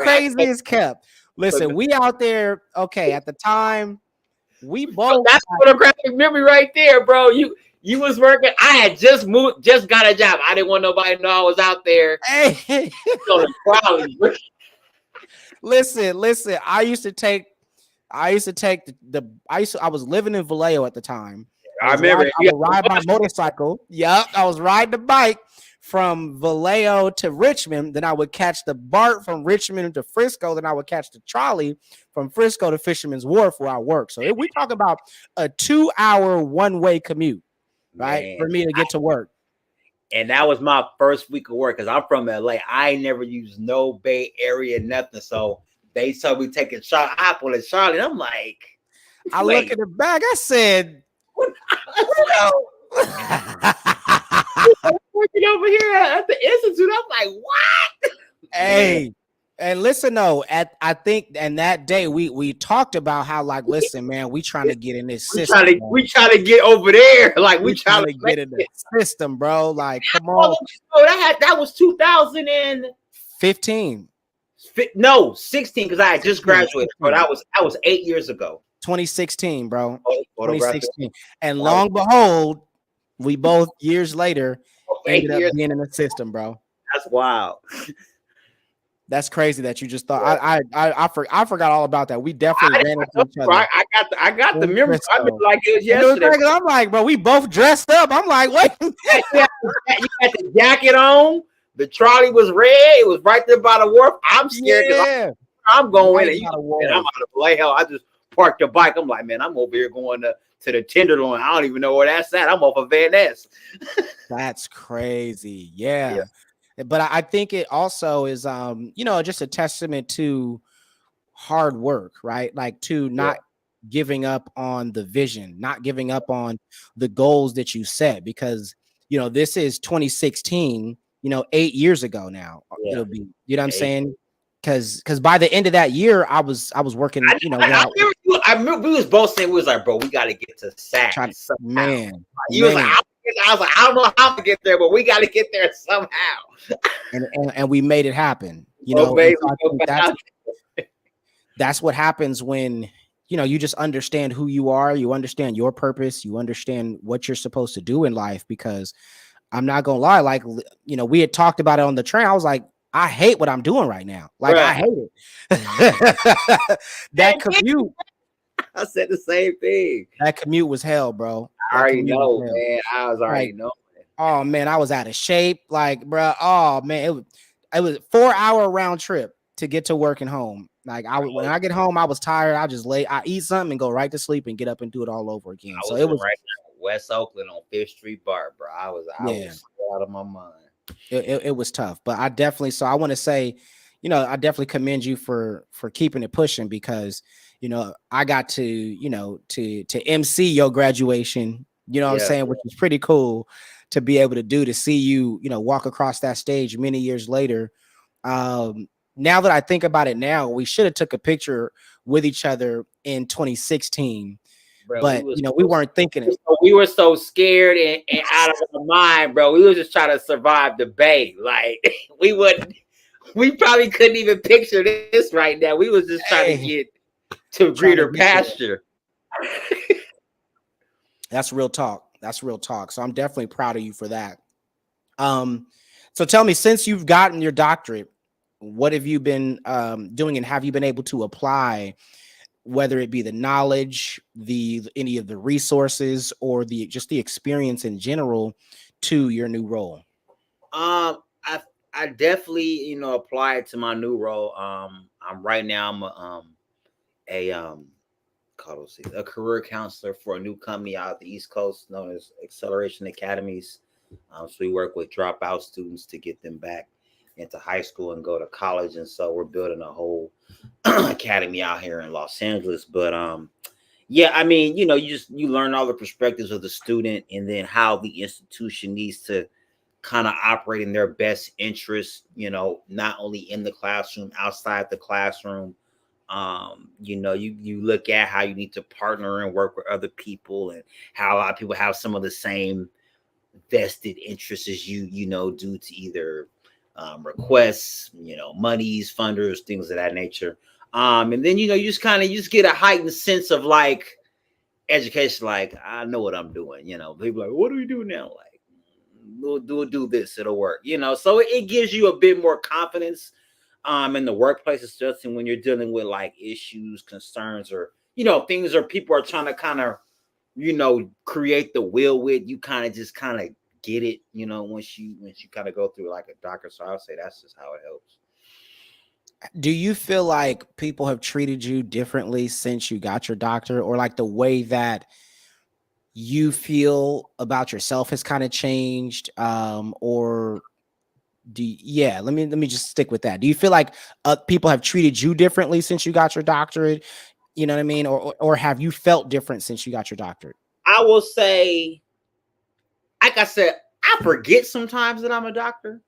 I Crazy can't. as kept. Listen, we out there, okay, at the time. We So both that's photographic memory right there, bro. You was working. I had just moved, just got a job. I didn't want nobody to know I was out there hey on the trolley. listen. I was living in Vallejo at the time. I remember I you would ride my motorcycle. Yep. I was riding the bike from Vallejo to Richmond. Then I would catch the BART from Richmond to Frisco. Then I would catch the trolley from Frisco to Fisherman's Wharf where I work. So we talk about a 2-hour one-way commute, right? man. For me to get to work. And that was my first week of work because I'm from LA. I ain't never used no Bay Area, nothing. So they told me taking shot. I pulled a Charlie. And I'm like, I look wait, at the bag. I said, working over here at the institute. I'm like, what? hey, and listen though, I think and that day we talked about how like listen, man, we trying to get in this system. We trying to get over there. Like We trying to get in the system, bro. Like, come on. Oh, that was 2015. 15, No, 16, because I had just graduated. But that was 8 years ago. 2016, bro. Oh, 2016. And long behold, we both years later ended up being in the system, bro. That's wild. That's crazy that you just thought. I forgot all about that. We definitely ran into each other. I got the memory. I mean, like it was yesterday. I'm like, bro, we both dressed up. I'm like, wait. You had the jacket on. The trolley was red. It was right there by the wharf. I'm scared because I'm going in. I'm out of Vallejo. I just parked the bike. I'm like, man, I'm over here going to the Tenderloin. I don't even know where that's at. I'm off of Van Ness. That's crazy. Yeah. But I think it also is, just a testament to hard work, right? Like to not giving up on the vision, not giving up on the goals that you set, because, this is 2016, 8 years ago now. It'll be, you know what I'm saying? Because by the end of that year, I was working, I remember we was both saying, we was like, bro, we got to get to SAC. Man. Was like, I was like, I don't know how to get there, but we got to get there somehow. And we made it happen. That's what happens when, you just understand who you are. You understand your purpose. You understand what you're supposed to do in life, because I'm not going to lie. Like, we had talked about it on the train. I was like, I hate what I'm doing right now. Like, I hate it. That commute. I said the same thing. That commute was hell, bro. I already know, man. I was already knowing. Oh man, I was out of shape. Like, bro. Oh man, it was a 4-hour round trip to get to work and home. Like, when I get home, I was tired. I just I eat something and go right to sleep and get up and do it all over again. So it was right now, West Oakland on 5th Street Bar, bro. I was out of my mind. It was tough, but I definitely. So I want to say, I definitely commend you for keeping it pushing, because I got to to MC your graduation. You know what I'm saying, which was pretty cool to be able to see you walk across that stage many years later. Now that I think about it, now we should have took a picture with each other in 2016. Bro, but we weren't thinking it. We were so scared and out of our mind, bro. We were just trying to survive the Bay. Like we probably couldn't even picture this right now. We was just trying to get to greener pasture. That's real talk. So I'm definitely proud of you for that. So tell me, since you've gotten your doctorate, what have you been doing, and have you been able to apply, whether it be the knowledge, any of the resources, or the experience in general to your new role? I definitely apply it to my new role. I'm a career counselor for a new company out of the East Coast known as Acceleration Academies. So we work with dropout students to get them back into high school and go to college. And so we're building a whole academy out here in Los Angeles. But I mean, you learn all the perspectives of the student, and then how the institution needs to kind of operate in their best interest, not only in the classroom, outside the classroom. You look at how you need to partner and work with other people, and how a lot of people have some of the same vested interests as you due to either requests, monies, funders, things of that nature. And then you just get a heightened sense of like, education, like I know what I'm doing. People like, what do we do now? Like, we'll do this, it'll work. So it gives you a bit more confidence in the workplace, especially when you're dealing with like issues, concerns, or things, or people are trying to kind of create the will with you, kind of just kind of get it, once you kind of go through like a doctor. So I'll say that's just how it helps. Do you feel like people have treated you differently since you got your doctorate, or like the way that you feel about yourself has kind of changed? Or yeah, let me just stick with that. Do you feel like people have treated you differently since you got your doctorate? You know what I mean? Or have you felt different since you got your doctorate? I will say, like I said, I forget sometimes that I'm a doctor.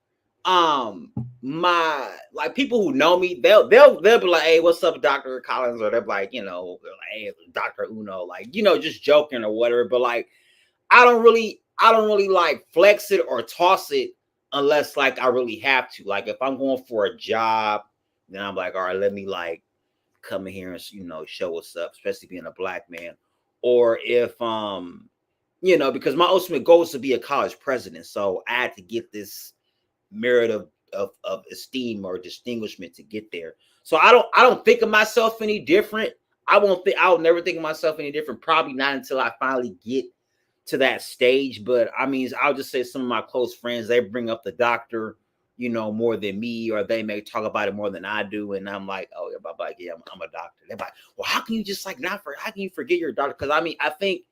My like people who know me, they'll be like, "Hey, what's up, Doctor Collins?" Or they're like, they're like, "Hey, Doctor Uno," like just joking or whatever. But like, I don't really like flex it or toss it unless like I really have to. Like if I'm going for a job, then I'm like, all right, let me like come in here and show what's up, especially being a black man. Or if because my ultimate goal is to be a college president, so I had to get this merit of esteem or distinguishment to get there. So I don't think of myself any different. I'll never think of myself any different. Probably not until I finally get to that stage. But I mean, I'll just say some of my close friends, they bring up the doctor, more than me, or they may talk about it more than I do. And I'm like, oh yeah, bye, yeah, I'm a doctor. They're like, well, how can you just like how can you forget your doctor? Because I mean, I think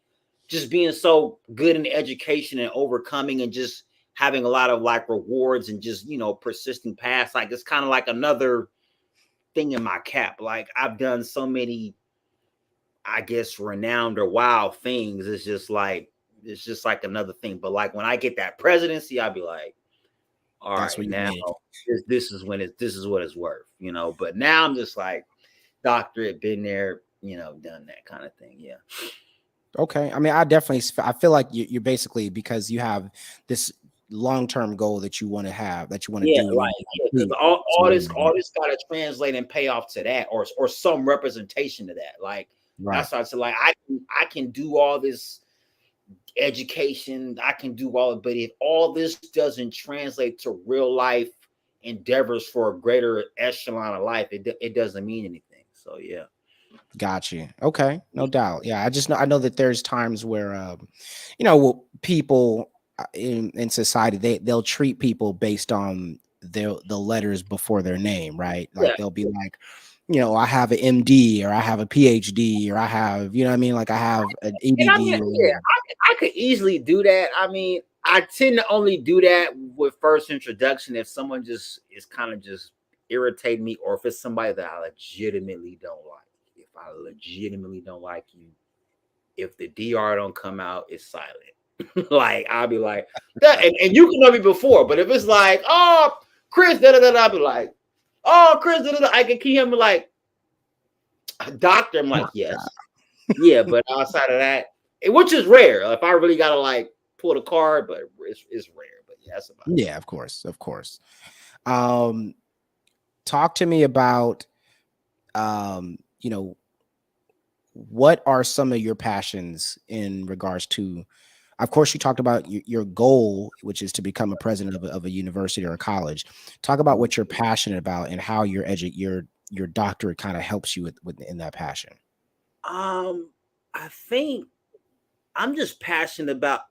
just being so good in education and overcoming and just having a lot of like rewards and just persisting past, like it's kind of like another thing in my cap. Like I've done so many, I guess, renowned or wild things. It's just like another thing. But like when I get that presidency, I'll be like, all That's right, what you now mean. this is what it's worth. But now I'm just like doctorate, been there, done that kind of thing. Yeah. Okay. I mean, I feel like you're basically, because you have this long-term goal that you want to have, that you want to Yeah, do. You like, want yeah, to because complete. all, So all this all this gotta translate and pay off to that, or some representation to that. Like right. that's why I said, like I can do all this education, I can do all it, but if all this doesn't translate to real life endeavors for a greater echelon of life, it doesn't mean anything. So yeah. Got you. Okay, no doubt. Yeah, I know that there's times where people in society, they'll treat people based on the letters before their name, right? Yeah. Like they'll be like, I have an MD, or I have a PhD, or I have, you know what I mean? Like I have an And I mean, EDD or yeah, whatever. I could easily do that. I mean, I tend to only do that with first introduction if someone just is kind of just irritating me, or if it's somebody that I legitimately don't like. If I legitimately don't like you, if the DR don't come out, it's silent. Like I'll be like that, and you can know me before, but if it's like, oh, Chris, da da da, I'll be like, oh, Chris, da da da, I can keep him like doctor. I'm like, yes. Yeah, but outside of that, which is rare. If I really gotta like pull the card, but it's rare. But yeah, that's about it. Yeah, of course, of course. Um, Talk to me about um, you know, what are some of your passions in regards to, of course, you talked about your goal, which is to become a president of a university or a college. Talk about Mhm. what you're passionate about and how your doctorate kind of helps you with in that passion. Um, I think I'm just passionate about.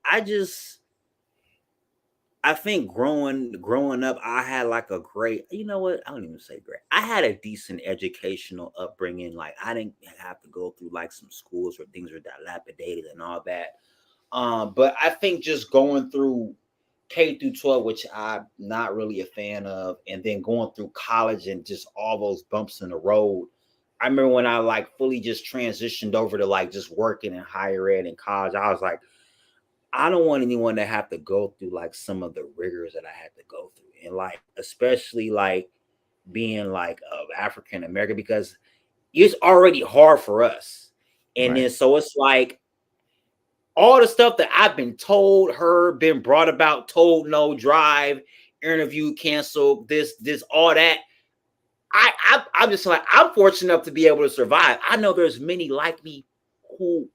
I think growing up, I had like a great. You know what? I don't even say great. I had a decent educational upbringing. Like I didn't have to go through like some schools where things were dilapidated and all that. But I think just going through K through 12, which I'm not really a fan of, and then going through college and just all those bumps in the road. I remember when I like fully just transitioned over to like just working in higher ed in college. I was like, I don't want anyone to have to go through like some of the rigors that I had to go through. And like, especially like being like of African American, because it's already hard for us. And Right. then so it's like all the stuff that I've been told, heard, been brought about, told no, drive, interview, cancel, this, all that. I'm just like, I'm fortunate enough to be able to survive. I know there's many like me who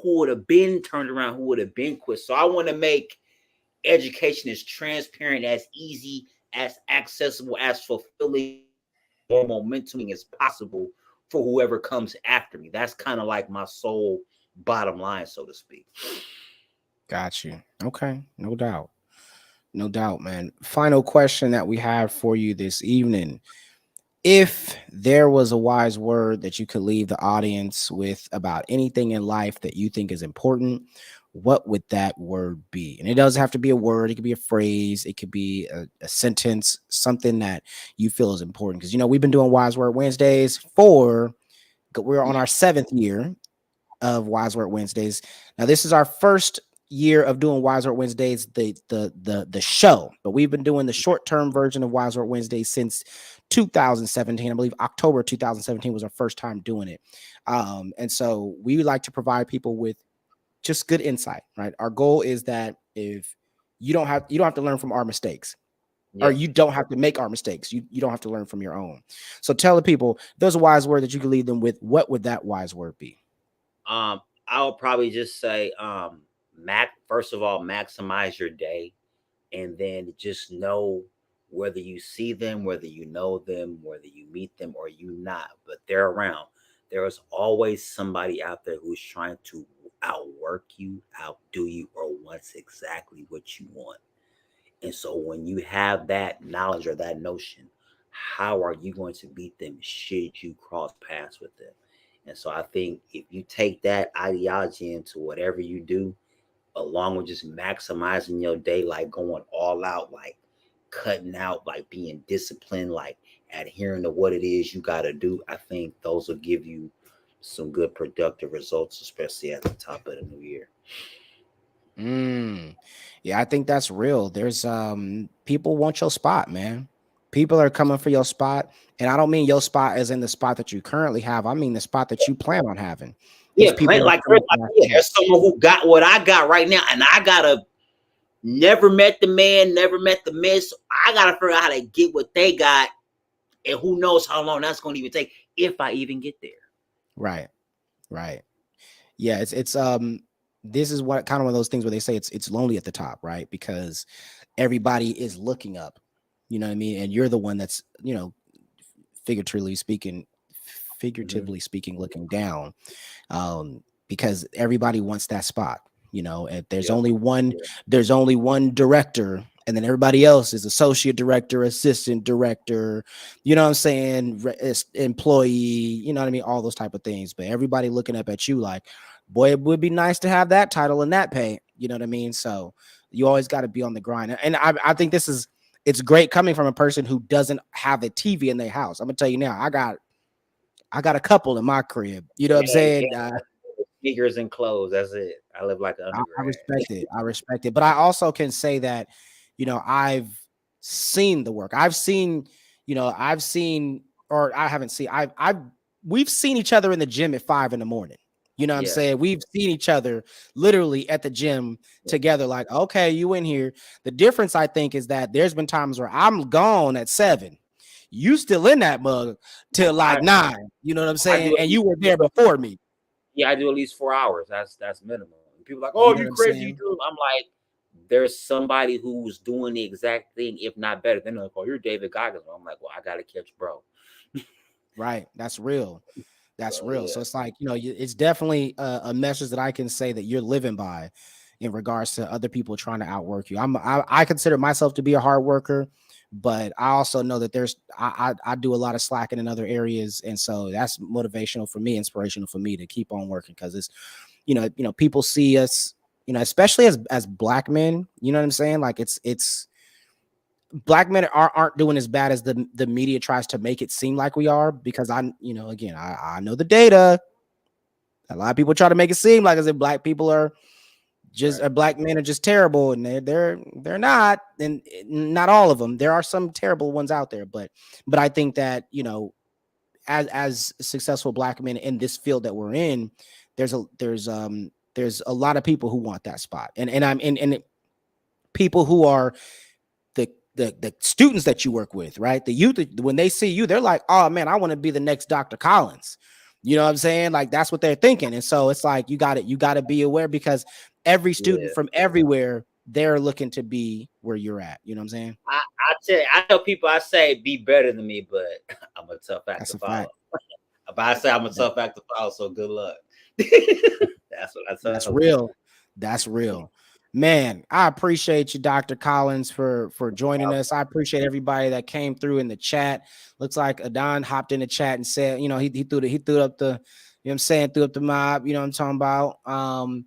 who would have been turned around, who would have been quit. So I want to make education as transparent, as easy, as accessible, as fulfilling, more momentuming as possible for whoever comes after me. That's kind of like my sole bottom line, so to speak. Got you. Okay, no doubt. No doubt, man. Final question that we have for you this evening. If there was a wise word that you could leave the audience with about anything in life that you think is important, what would that word be? And it doesn't have to be a word, it could be a phrase, it could be a sentence, something that you feel is important. Because, we've been doing Wise Word Wednesdays we're on our 7th year of Wise Word Wednesdays. Now, this is our first year of doing Wise Word Wednesdays, the show, but we've been doing the short-term version of Wise Word Wednesdays since 2017. I believe October 2017 was our first time doing it. And so we like to provide people with just good insight, right? Our goal is that if you don't have to learn from our mistakes, or Yep. you don't have to make our mistakes. You don't have to learn from your own. So tell the people, if there's a wise word that you could leave them with, what would that wise word be? I would probably just say, first of all, maximize your day, and then just know, whether you see them, whether you know them, whether you meet them or you not, but they're around. There is always somebody out there who's trying to outwork you, outdo you, or wants exactly what you want. And so when you have that knowledge or that notion, how are you going to beat them should you cross paths with them? And so I think if you take that ideology into whatever you do, along with just maximizing your day, like going all out, like cutting out, like being disciplined, like adhering to what it is you got to do, I think those will give you some good productive results, especially at the top of the new year. Mm. Yeah, I think that's real. There's people want your spot, man. People are coming for your spot. And I don't mean your spot as in the spot that you currently have. I mean the spot that you plan on having. There's Yeah, people plant that are like, coming for that yeah, spot. there's someone who got what I got right now, and I gotta never met the man, never met the miss. I gotta figure out how to get what they got, and who knows how long that's gonna even take if I even get there. Right. Right. Yeah, it's this is what kind of one of those things where they say it's lonely at the top, right? Because everybody is looking up. You know what I mean? And you're the one that's, figuratively speaking, Hmm. looking down, because everybody wants that spot. If there's Yep. only one, Yeah. director, and then everybody else is associate director, assistant director, you know what I'm saying, employee, you know what I mean, all those type of things. But everybody looking up at you like, boy, it would be nice to have that title and that pay. You know what I mean? So you always got to be on the grind. And I think it's great coming from a person who doesn't have a TV in their house. I'm gonna tell you now, I got a couple in my crib. You know what I'm Yeah, saying? yeah. Sneakers and clothes. That's it. I live like an I undergrad. respect it. I respect it. But I also can say that, I've seen the work. Or I haven't seen, we've seen each other in the gym at 5 in the morning. You know what I'm Yeah. saying? We've seen each other literally at the gym Yeah. together, like, okay, you in here. The difference, I think, is that there's been times where I'm gone at 7. You still in that mug till Oh, like 9. You know what I'm I do saying? at And least you were there before me. yeah, I do at least 4 hours. That's minimum. And people are like, You oh, know what you I'm crazy, you saying? do. I'm like, there's somebody who's doing the exact thing, if not better. Then they're like, oh, you're David Goggins. I'm like, well, I gotta catch bro. Right. That's real. That's So real. yeah. So it's like, it's definitely a message that I can say that you're living by in regards to other people trying to outwork you. I consider myself to be a hard worker, but I also know that I do a lot of slacking in other areas. And so that's motivational for me, inspirational for me to keep on working, because it's, people see us, especially as black men, you know what I'm saying? Like it's black men aren't doing as bad as the media tries to make it seem like we are, because again, I know the data. A lot of people try to make it seem like as if black people are just Right. black men are just terrible, and they're not, and not all of them. There are some terrible ones out there, but I think that, as successful black men in this field that we're in, there's a lot of people who want that spot, and people who are the students that you work with, right? The youth, when they see you, they're like, oh man, I want to be the next Dr. Collins. You know what I'm saying? Like that's what they're thinking. And so it's like you got to be aware because every student Yeah. from everywhere, they're looking to be where you're at. You know what I'm saying? I tell people, I say be better than me, but I'm a tough act That's to a follow. fact. But I say I'm a That, tough act to follow, so good luck. That's what I that's tell real. That's real. Man, I appreciate you, Dr. Collins, for joining us. I appreciate everybody that came through in the chat. Looks like Adon hopped in the chat and said, you know, he threw up the, you know what I'm saying, threw up the mob, you know what I'm talking about.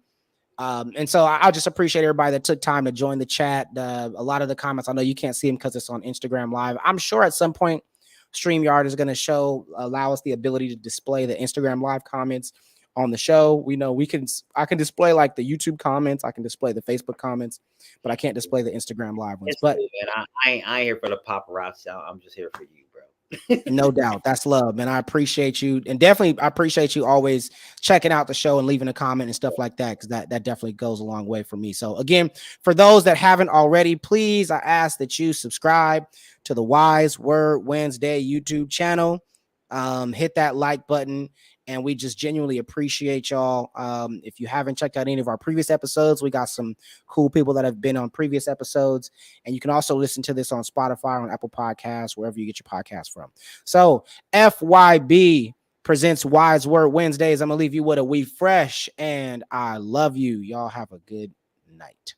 And so I'll just appreciate everybody that took time to join the chat. A lot of the comments, I know you can't see them because it's on Instagram Live. I'm sure at some point StreamYard is going to allow us the ability to display the Instagram Live comments on the show. We know I can display like the YouTube comments, I can display the Facebook comments, but I can't display the Instagram Live ones. It's But cool, man. I ain't here for the paparazzi. I'm just here for you, bro. no doubt. That's love, man. I appreciate you. And definitely I appreciate you always checking out the show and leaving a comment and stuff like that. Cause that definitely goes a long way for me. So again, for those that haven't already, please, I ask that you subscribe to the Wise Word Wednesday YouTube channel. Hit that like button. And we just genuinely appreciate y'all. If you haven't checked out any of our previous episodes, we got some cool people that have been on previous episodes. And you can also listen to this on Spotify, on Apple Podcasts, wherever you get your podcast from. So FYB presents Wise Word Wednesdays. I'm going to leave you with a We Fresh, and I love you. Y'all have a good night.